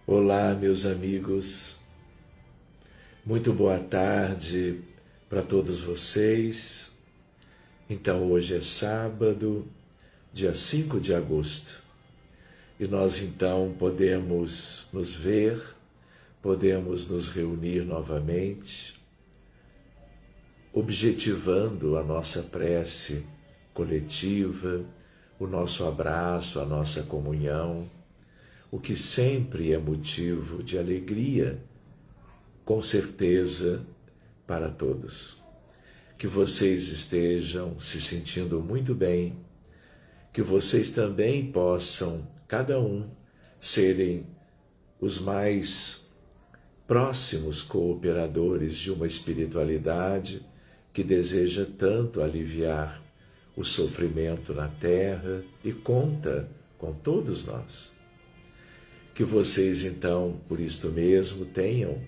Olá, meus amigos. Muito boa tarde para todos vocês. Então, hoje é sábado, dia 5 de agosto, e nós então podemos nos ver, podemos nos reunir novamente, objetivando a nossa prece coletiva, o nosso abraço, a nossa comunhão, o que sempre é motivo de alegria, com certeza, para todos. Que vocês estejam se sentindo muito bem, que vocês também possam, cada um, serem os mais próximos cooperadores de uma espiritualidade que deseja tanto aliviar o sofrimento na Terra e conta com todos nós. Que vocês, então, por isto mesmo, tenham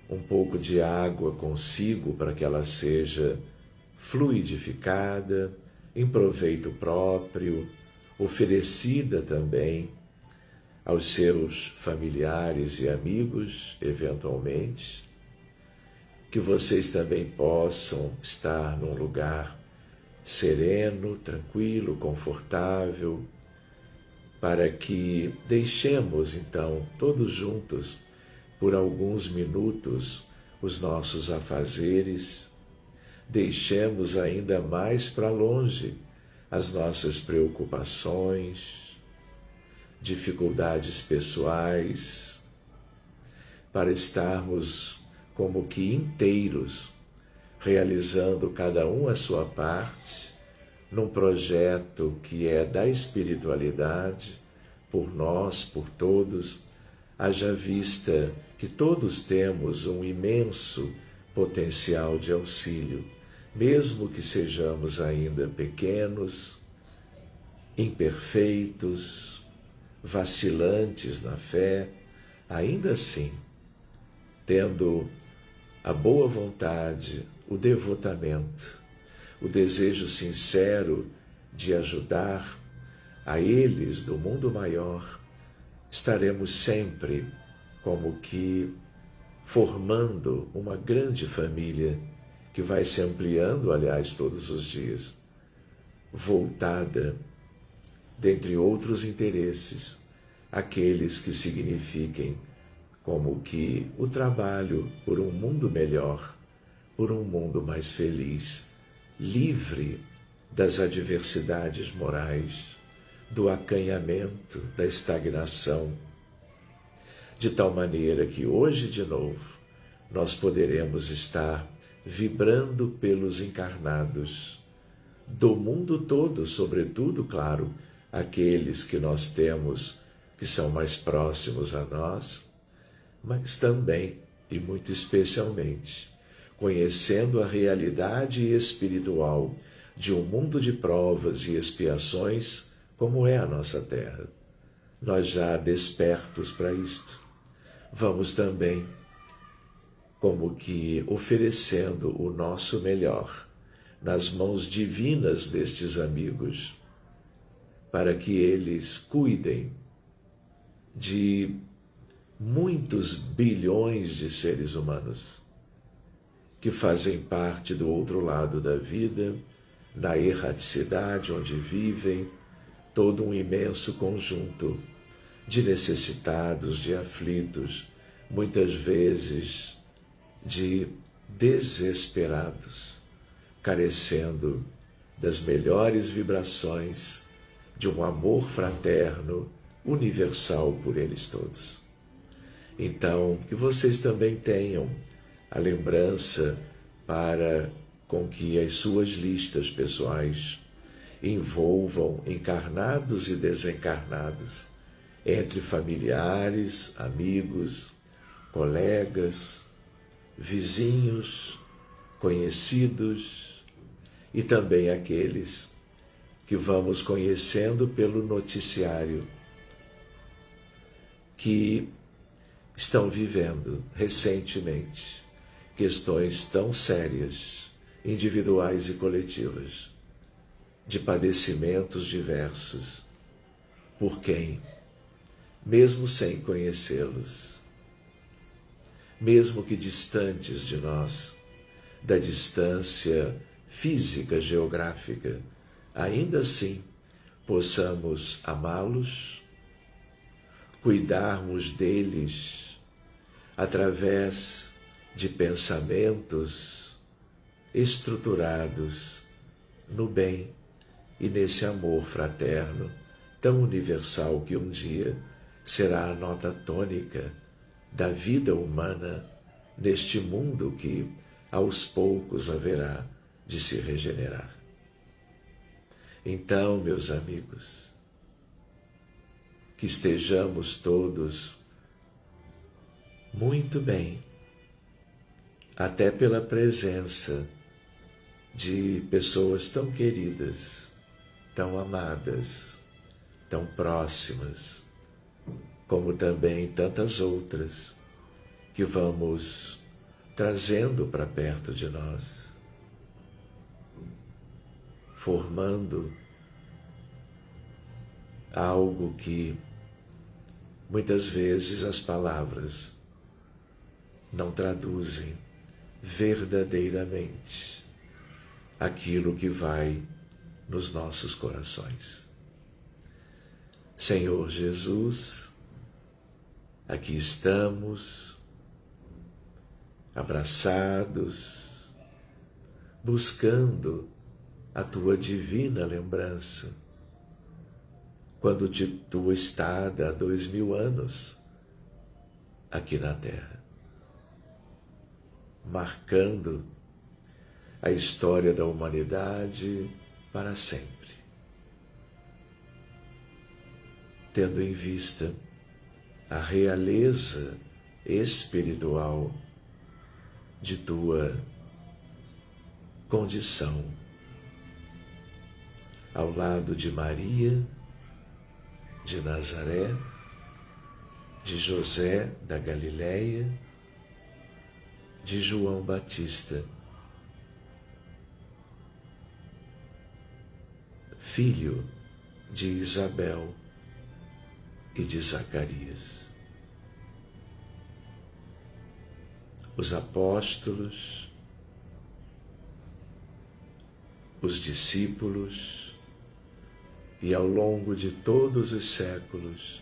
um pouco de água consigo para que ela seja fluidificada, em proveito próprio, oferecida também aos seus familiares e amigos, eventualmente. Que vocês também possam estar num lugar sereno, tranquilo, confortável, para que deixemos, então, todos juntos, por alguns minutos, os nossos afazeres, deixemos ainda mais para longe as nossas preocupações, dificuldades pessoais, para estarmos como que inteiros, realizando cada um a sua parte, num projeto que é da espiritualidade, por nós, por todos, haja vista que todos temos um imenso potencial de auxílio, mesmo que sejamos ainda pequenos, imperfeitos, vacilantes na fé, ainda assim, tendo a boa vontade, o devotamento, o desejo sincero de ajudar a eles do mundo maior, estaremos sempre como que formando uma grande família que vai se ampliando, aliás, todos os dias, voltada, dentre outros interesses, aqueles que signifiquem como que o trabalho por um mundo melhor, por um mundo mais feliz, livre das adversidades morais, do acanhamento, da estagnação, de tal maneira que hoje, de novo, nós poderemos estar vibrando pelos encarnados do mundo todo, sobretudo, claro, aqueles que nós temos que são mais próximos a nós, mas também, e muito especialmente, conhecendo a realidade espiritual de um mundo de provas e expiações como é a nossa Terra. Nós já despertos para isto, vamos também como que oferecendo o nosso melhor nas mãos divinas destes amigos, para que eles cuidem de muitos bilhões de seres humanos que fazem parte do outro lado da vida, na erraticidade onde vivem, todo um imenso conjunto de necessitados, de aflitos, muitas vezes de desesperados, carecendo das melhores vibrações de um amor fraterno, universal por eles todos. Então, que vocês também tenham a lembrança para com que as suas listas pessoais envolvam encarnados e desencarnados, entre familiares, amigos, colegas, vizinhos, conhecidos e também aqueles que vamos conhecendo pelo noticiário, que estão vivendo recentemente questões tão sérias, individuais e coletivas, de padecimentos diversos, por quem mesmo sem conhecê-los, mesmo que distantes de nós, da distância física, geográfica, ainda assim possamos amá-los, cuidarmos deles através de pensamentos estruturados no bem e nesse amor fraterno tão universal que um dia será a nota tônica da vida humana neste mundo que aos poucos haverá de se regenerar. Então, meus amigos, que estejamos todos muito bem, até pela presença de pessoas tão queridas, tão amadas, tão próximas, como também tantas outras que vamos trazendo para perto de nós, formando algo que muitas vezes as palavras não traduzem verdadeiramente aquilo que vai nos nossos corações. Senhor Jesus, aqui estamos, abraçados, buscando a Tua divina lembrança, quando de Tua estada há 2000 anos aqui na Terra, marcando a história da humanidade para sempre, tendo em vista a realeza espiritual de Tua condição, ao lado de Maria, de Nazaré, de José da Galileia, de João Batista, filho de Isabel e de Zacarias. Os apóstolos, os discípulos, e ao longo de todos os séculos,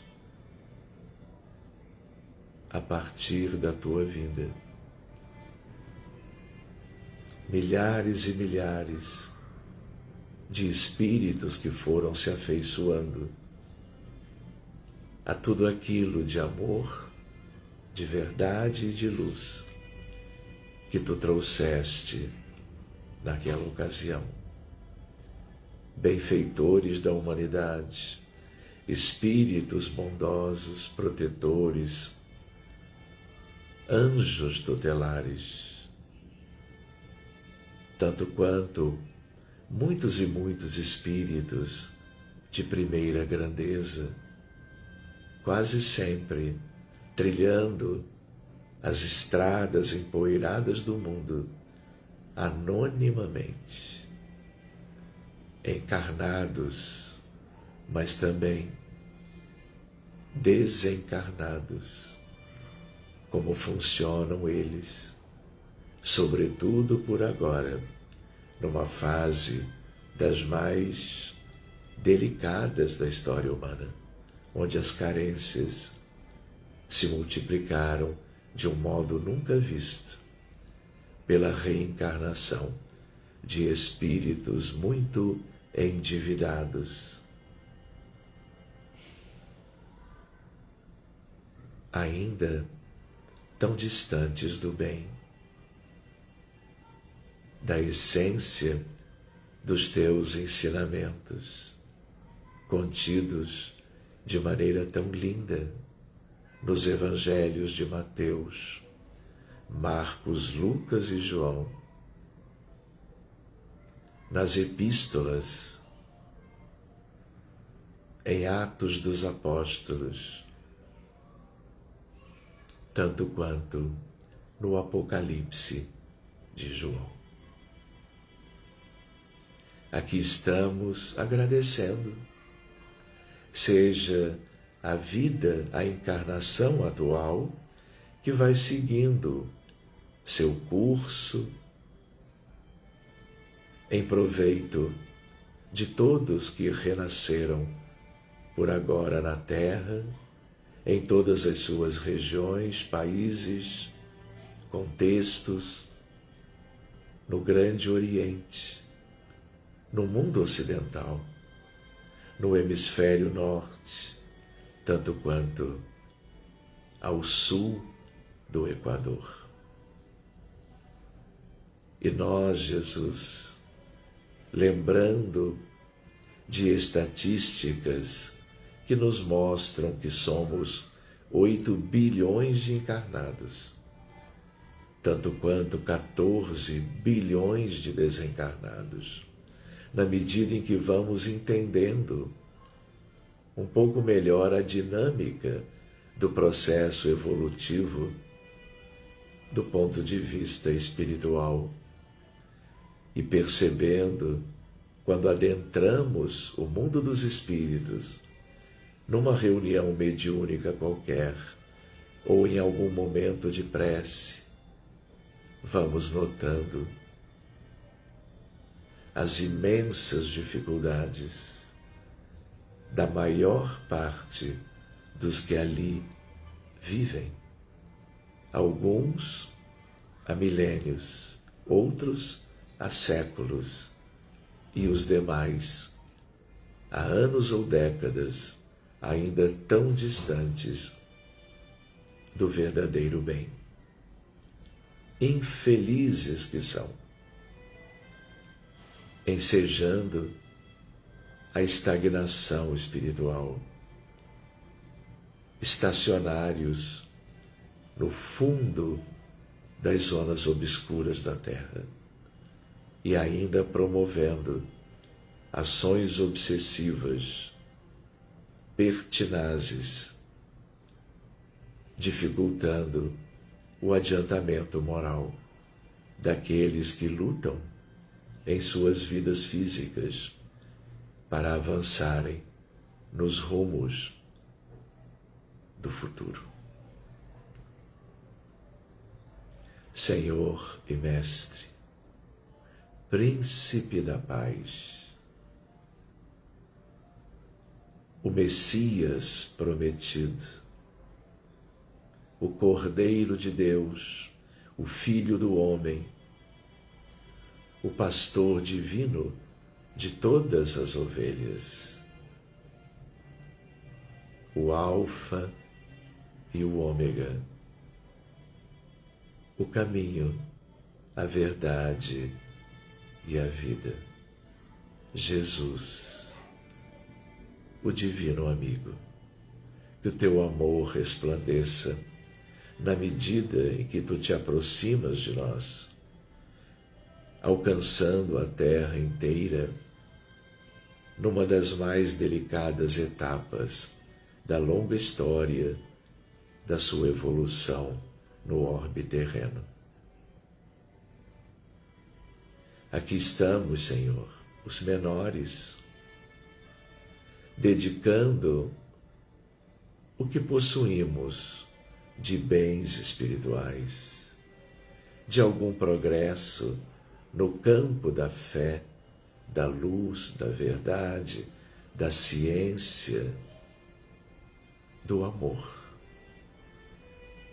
a partir da Tua vinda, milhares e milhares de espíritos que foram se afeiçoando a tudo aquilo de amor, de verdade e de luz que Tu trouxeste naquela ocasião. Benfeitores da humanidade, espíritos bondosos, protetores, anjos tutelares, tanto quanto muitos e muitos espíritos de primeira grandeza, quase sempre trilhando as estradas empoeiradas do mundo, anonimamente, encarnados, mas também desencarnados, como funcionam eles, sobretudo por agora, numa fase das mais delicadas da história humana, onde as carências se multiplicaram de um modo nunca visto, pela reencarnação de espíritos muito endividados, ainda tão distantes do bem, da essência dos Teus ensinamentos, contidos de maneira tão linda nos evangelhos de Mateus, Marcos, Lucas e João, nas epístolas, em Atos dos Apóstolos, tanto quanto no Apocalipse de João. Aqui estamos agradecendo, seja a vida, a encarnação atual, que vai seguindo seu curso em proveito de todos que renasceram por agora na Terra, em todas as suas regiões, países, contextos, no Grande Oriente, no mundo ocidental, no hemisfério norte, tanto quanto ao sul do Equador. E nós, Jesus, lembrando de estatísticas que nos mostram que somos 8 bilhões de encarnados, tanto quanto 14 bilhões de desencarnados, na medida em que vamos entendendo um pouco melhor a dinâmica do processo evolutivo do ponto de vista espiritual e percebendo, quando adentramos o mundo dos espíritos, numa reunião mediúnica qualquer ou em algum momento de prece, vamos notando as imensas dificuldades da maior parte dos que ali vivem. Alguns há milênios, outros há séculos, e os demais há anos ou décadas ainda tão distantes do verdadeiro bem. Infelizes que são, ensejando a estagnação espiritual, estacionários no fundo das zonas obscuras da Terra e ainda promovendo ações obsessivas, pertinazes, dificultando o adiantamento moral daqueles que lutam em suas vidas físicas para avançarem nos rumos do futuro. Senhor e Mestre, Príncipe da Paz, o Messias prometido, o Cordeiro de Deus, o Filho do Homem, o Pastor divino de todas as ovelhas, o Alfa e o Ômega, o caminho, a verdade e a vida, Jesus, o divino amigo. Que o teu amor resplandeça na medida em que tu te aproximas de nós, alcançando a terra inteira numa das mais delicadas etapas da longa história da sua evolução no orbe terreno. Aqui estamos, Senhor, os menores, dedicando o que possuímos de bens espirituais, de algum progresso no campo da fé, da luz, da verdade, da ciência, do amor,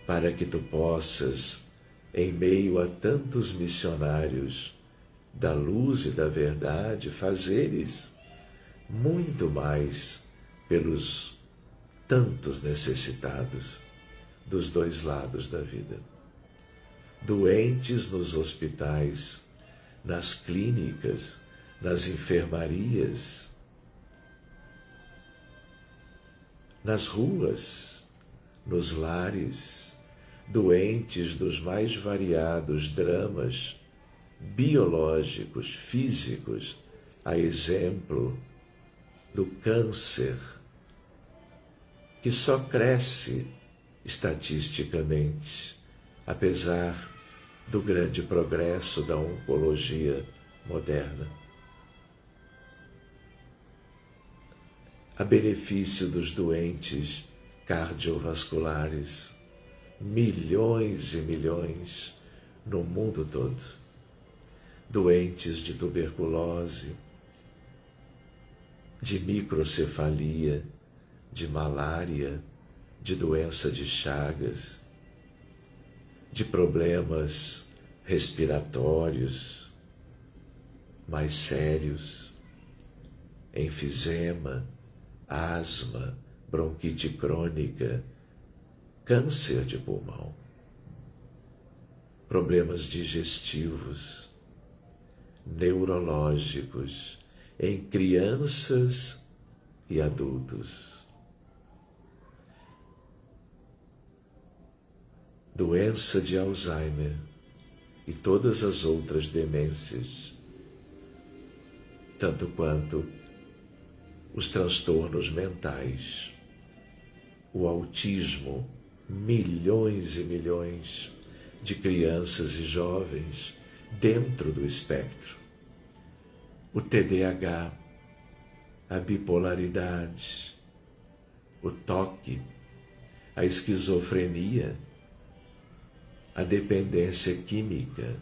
para que tu possas, em meio a tantos missionários da luz e da verdade, fazeres muito mais pelos tantos necessitados dos dois lados da vida. Doentes nos hospitais, nas clínicas, nas enfermarias, nas ruas, nos lares, doentes dos mais variados dramas biológicos, físicos, a exemplo do câncer, que só cresce estatisticamente, apesar do grande progresso da oncologia moderna. a benefício dos doentes cardiovasculares, milhões e milhões no mundo todo, doentes de tuberculose, de microcefalia, de malária, de doença de Chagas, de problemas respiratórios mais sérios, enfisema, asma, bronquite crônica, câncer de pulmão, problemas digestivos, neurológicos em crianças e adultos, doença de Alzheimer e todas as outras demências, tanto quanto os transtornos mentais, o autismo, milhões e milhões de crianças e jovens dentro do espectro, o TDAH, a bipolaridade, o toque, a esquizofrenia, a dependência química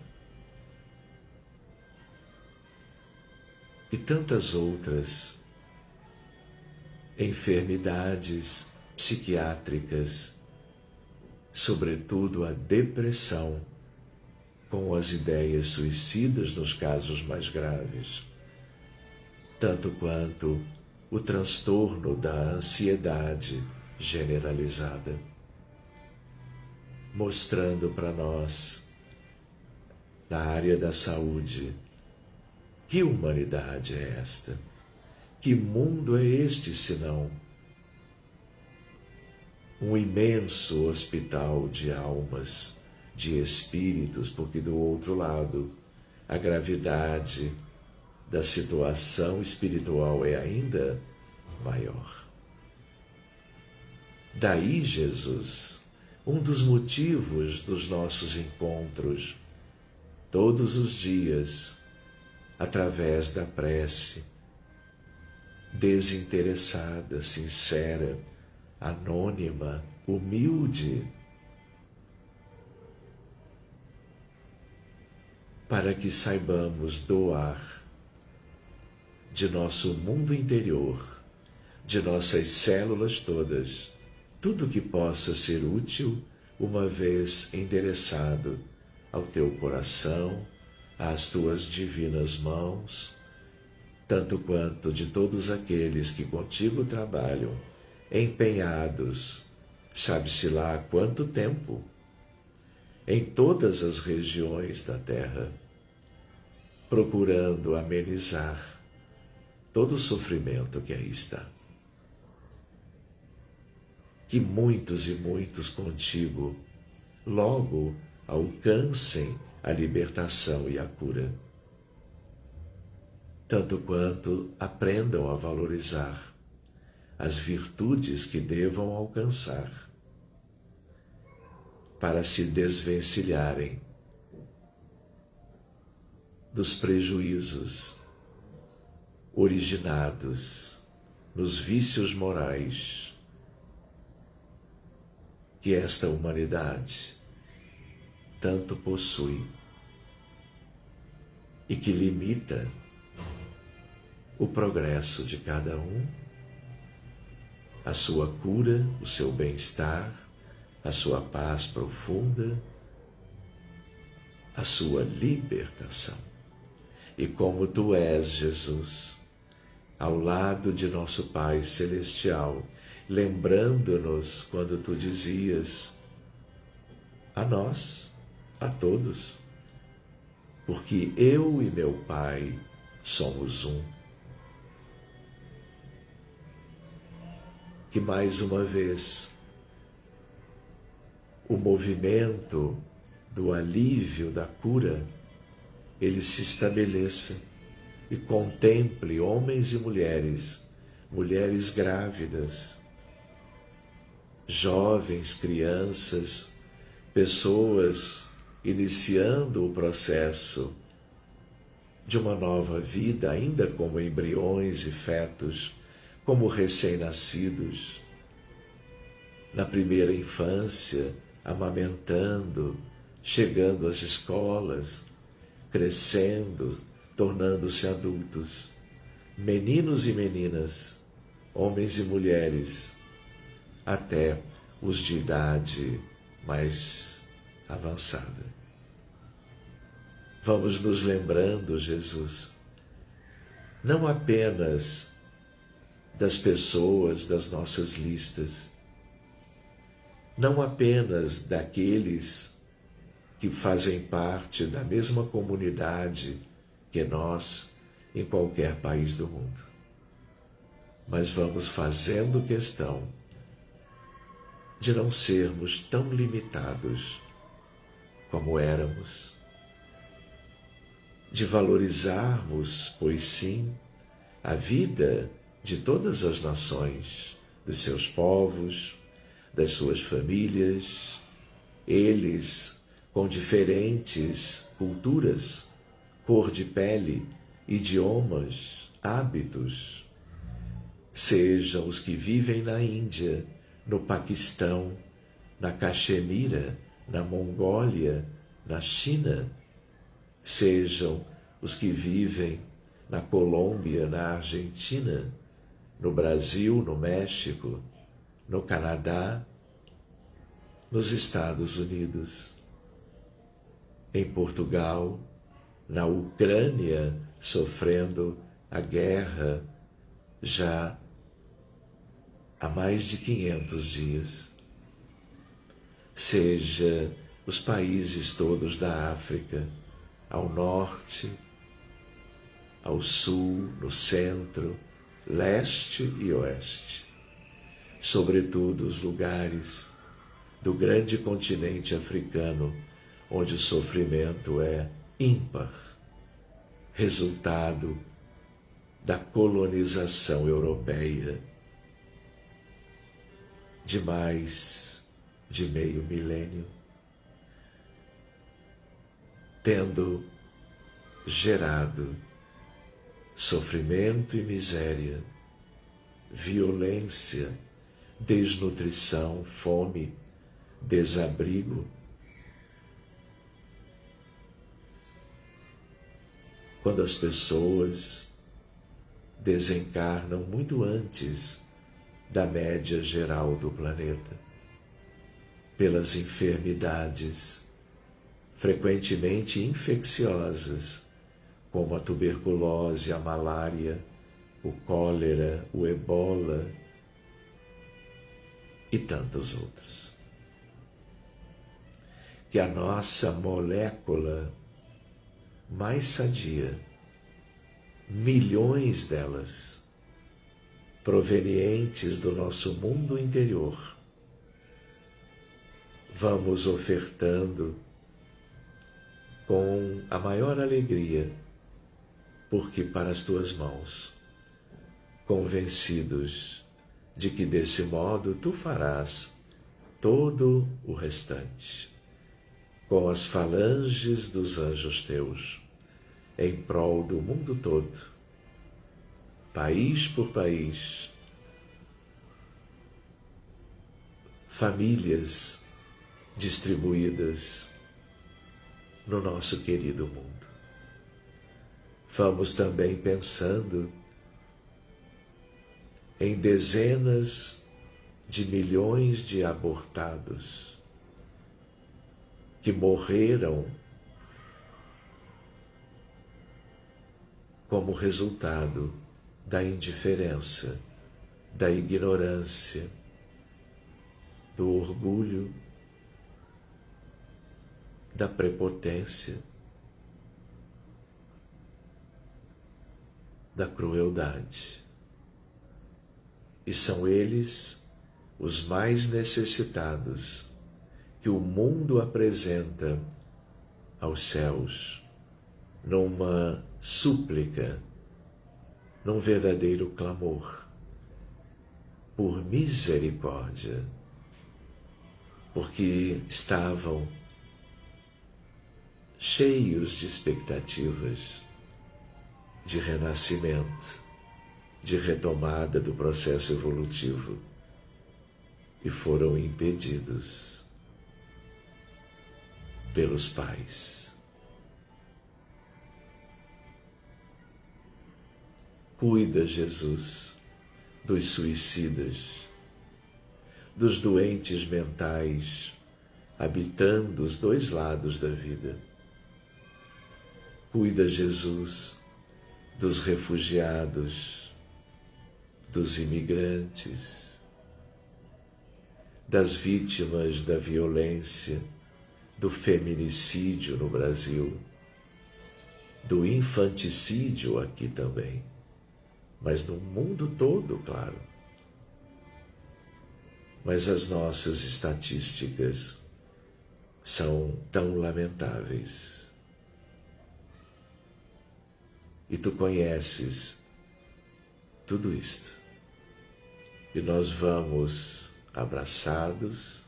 e tantas outras enfermidades psiquiátricas, sobretudo a depressão, com as ideias suicidas nos casos mais graves, tanto quanto o transtorno da ansiedade generalizada, mostrando para nós, na área da saúde, que humanidade é esta? Que mundo é este, senão um imenso hospital de almas, de espíritos, porque do outro lado a gravidade da situação espiritual é ainda maior. Daí, Jesus, um dos motivos dos nossos encontros, todos os dias, através da prece, desinteressada, sincera, anônima, humilde, para que saibamos doar de nosso mundo interior, de nossas células todas, tudo que possa ser útil, uma vez endereçado ao teu coração, às tuas divinas mãos, tanto quanto de todos aqueles que contigo trabalham, empenhados, sabe-se lá há quanto tempo, em todas as regiões da terra, procurando amenizar todo o sofrimento que aí está. Que muitos e muitos contigo logo alcancem a libertação e a cura, tanto quanto aprendam a valorizar as virtudes que devam alcançar para se desvencilharem dos prejuízos originados nos vícios morais que esta humanidade tanto possui e que limita o progresso de cada um, a sua cura, o seu bem-estar, a sua paz profunda, a sua libertação. E como tu és, Jesus, ao lado de nosso Pai Celestial, lembrando-nos quando tu dizias a nós, a todos, porque eu e meu Pai somos um. Que mais uma vez o movimento do alívio, da cura, ele se estabeleça e contemple homens e mulheres, mulheres grávidas, jovens, crianças, pessoas iniciando o processo de uma nova vida, ainda como embriões e fetos, como recém-nascidos, na primeira infância, amamentando, chegando às escolas, crescendo, tornando-se adultos, meninos e meninas, homens e mulheres, até os de idade mais avançada. Vamos nos lembrando, Jesus, não apenas das pessoas das nossas listas, não apenas daqueles que fazem parte da mesma comunidade que nós em qualquer país do mundo, mas vamos fazendo questão de não sermos tão limitados como éramos, de valorizarmos, pois sim, a vida de todas as nações, dos seus povos, das suas famílias, eles com diferentes culturas, cor de pele, idiomas, hábitos, sejam os que vivem na Índia, no Paquistão, na Caxemira, na Mongólia, na China, sejam os que vivem na Colômbia, na Argentina, no Brasil, no México, no Canadá, nos Estados Unidos, em Portugal, na Ucrânia, sofrendo a guerra já há mais de 500 dias, seja os países todos da África, ao norte, ao sul, no centro, leste e oeste, sobretudo os lugares do grande continente africano, onde o sofrimento é ímpar, resultado da colonização europeia de mais de meio milênio, tendo gerado sofrimento e miséria, violência, desnutrição, fome, desabrigo. Quando as pessoas desencarnam muito antes da média geral do planeta, pelas enfermidades frequentemente infecciosas, como a tuberculose, a malária, o cólera, o ebola e tantos outros. Que a nossa molécula mais sadia, milhões delas, provenientes do nosso mundo interior, vamos ofertando com a maior alegria, porque para as tuas mãos, convencidos de que desse modo tu farás todo o restante, com as falanges dos anjos teus, em prol do mundo todo, país por país, famílias distribuídas no nosso querido mundo. Vamos também pensando em dezenas de milhões de abortados que morreram como resultado da indiferença, da ignorância, do orgulho, da prepotência, da crueldade. E são eles os mais necessitados que o mundo apresenta aos céus, numa súplica, num verdadeiro clamor, por misericórdia, porque estavam cheios de expectativas, de renascimento, de retomada do processo evolutivo e foram impedidos pelos pais. Cuida, Jesus, dos suicidas, dos doentes mentais, habitando os dois lados da vida. Cuida, Jesus, dos refugiados, dos imigrantes, das vítimas da violência, do feminicídio no Brasil, do infanticídio aqui também, mas no mundo todo, claro. Mas as nossas estatísticas são tão lamentáveis. E tu conheces tudo isto. E nós vamos abraçados,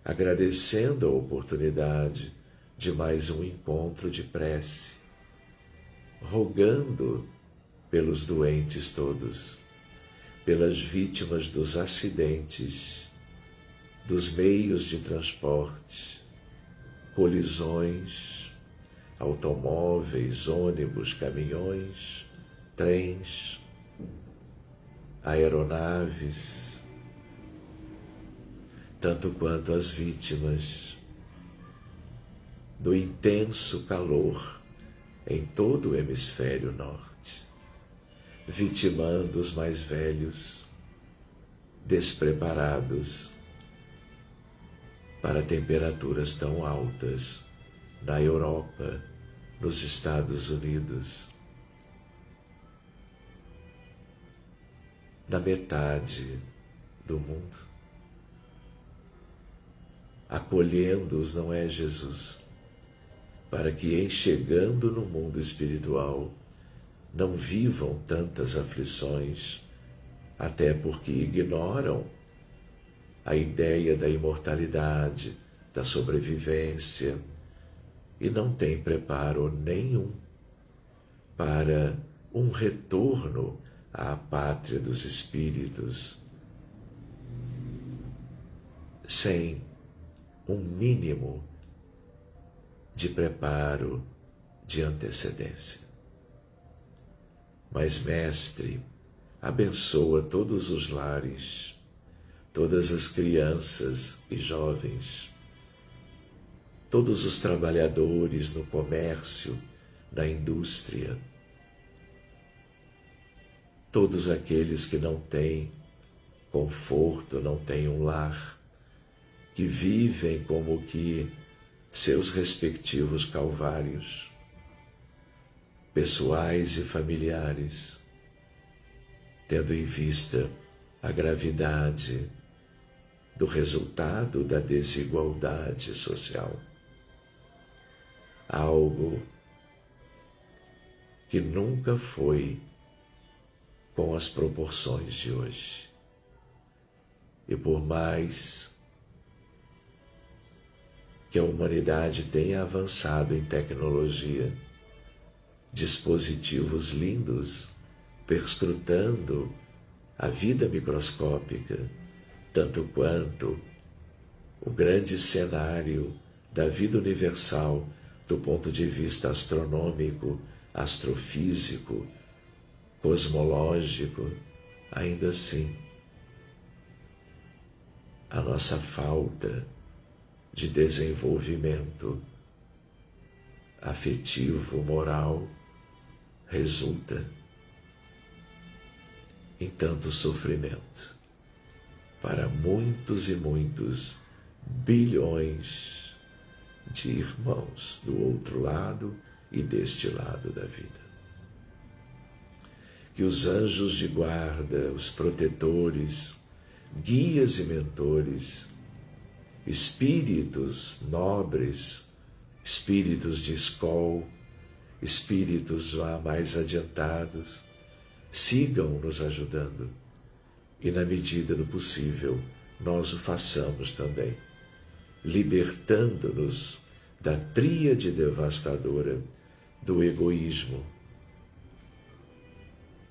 agradecendo a oportunidade de mais um encontro de prece, rogando pelos doentes todos, pelas vítimas dos acidentes, dos meios de transporte, colisões, automóveis, ônibus, caminhões, trens, aeronaves, tanto quanto as vítimas do intenso calor em todo o hemisfério norte, vitimando os mais velhos, despreparados para temperaturas tão altas na Europa, nos Estados Unidos, na metade do mundo. Acolhendo-os, não é, Jesus? Para que, em chegando no mundo espiritual, não vivam tantas aflições, até porque ignoram a ideia da imortalidade, da sobrevivência, e não têm preparo nenhum para um retorno à pátria dos espíritos, sem um mínimo de preparo, de antecedência. Mas, Mestre, abençoa todos os lares, todas as crianças e jovens, todos os trabalhadores no comércio, na indústria, todos aqueles que não têm conforto, não têm um lar, que vivem como que seus respectivos calvários, pessoais e familiares, tendo em vista a gravidade do resultado da desigualdade social. Algo que nunca foi com as proporções de hoje. E por mais que a humanidade tenha avançado em tecnologia, dispositivos lindos, perscrutando a vida microscópica, tanto quanto o grande cenário da vida universal do ponto de vista astronômico, astrofísico, cosmológico, ainda assim, a nossa falta de desenvolvimento afetivo, moral, resulta em tanto sofrimento para muitos e muitos bilhões de irmãos do outro lado e deste lado da vida. Que os anjos de guarda, os protetores, guias e mentores, espíritos nobres, espíritos de escola, espíritos já mais adiantados, sigam nos ajudando e, na medida do possível, nós o façamos também, libertando-nos da tríade devastadora do egoísmo,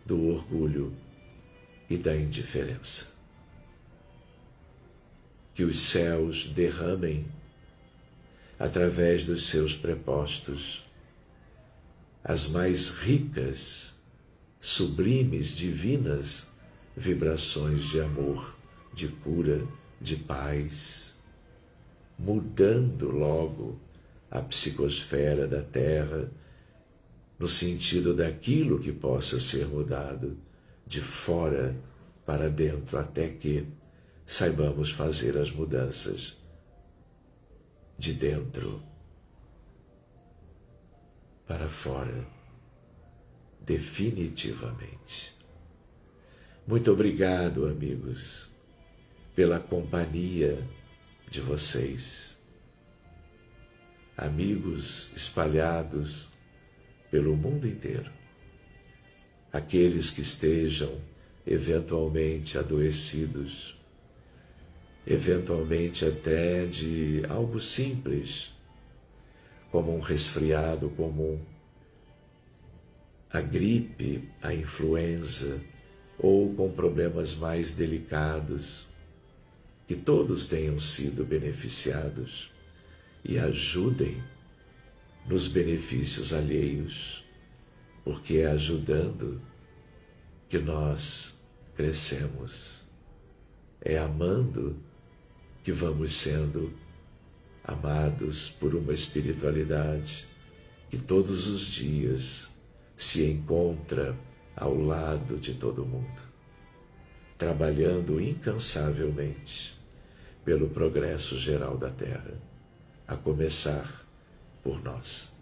do orgulho e da indiferença. Que os céus derramem, através dos seus prepostos, as mais ricas, sublimes, divinas vibrações de amor, de cura, de paz, mudando logo a psicosfera da Terra, no sentido daquilo que possa ser mudado, de fora para dentro, até que saibamos fazer as mudanças de dentro para fora, definitivamente. Muito obrigado, amigos, pela companhia de vocês. Amigos espalhados pelo mundo inteiro. Aqueles que estejam eventualmente adoecidos, eventualmente até de algo simples, como um resfriado comum, a gripe, a influenza, ou com problemas mais delicados, que todos tenham sido beneficiados e ajudem nos benefícios alheios, porque é ajudando que nós crescemos, é amando que vamos sendo amados por uma espiritualidade que todos os dias se encontra ao lado de todo mundo, trabalhando incansavelmente pelo progresso geral da Terra, a começar por nós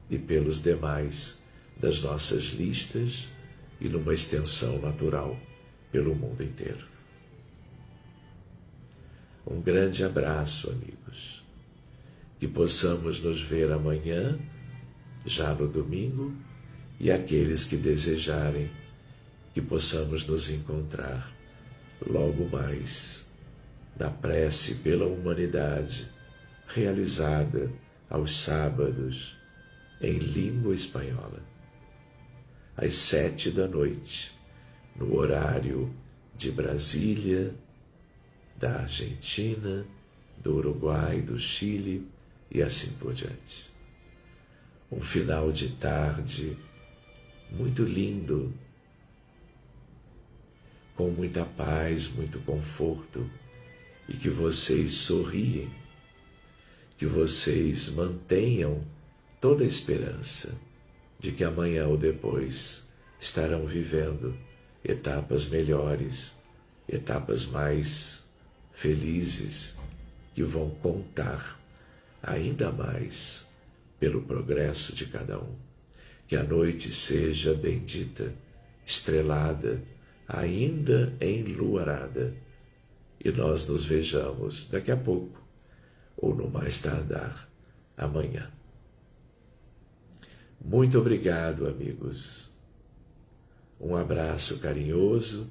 e pelos demais das nossas listas e numa extensão natural pelo mundo inteiro. Um grande abraço, amigos. Que possamos nos ver amanhã, já no domingo, e aqueles que desejarem, que possamos nos encontrar logo mais na prece pela humanidade, realizada aos sábados em língua espanhola, às 7h, no horário de Brasília, da Argentina, do Uruguai, do Chile e assim por diante. Um final de tarde muito lindo, com muita paz, muito conforto, e que vocês sorriem, que vocês mantenham toda a esperança de que amanhã ou depois estarão vivendo etapas melhores, etapas mais felizes, que vão contar ainda mais pelo progresso de cada um. Que a noite seja bendita, estrelada, ainda enluarada, e nós nos vejamos daqui a pouco, ou no mais tardar, amanhã. Muito obrigado, amigos. Um abraço carinhoso,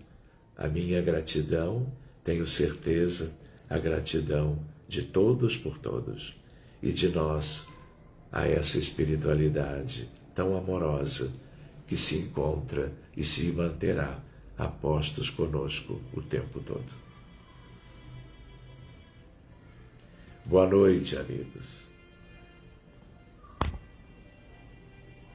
a minha gratidão, tenho certeza, a gratidão de todos por todos, e de nós a essa espiritualidade tão amorosa que se encontra e se manterá a postos conosco o tempo todo. Boa noite, amigos.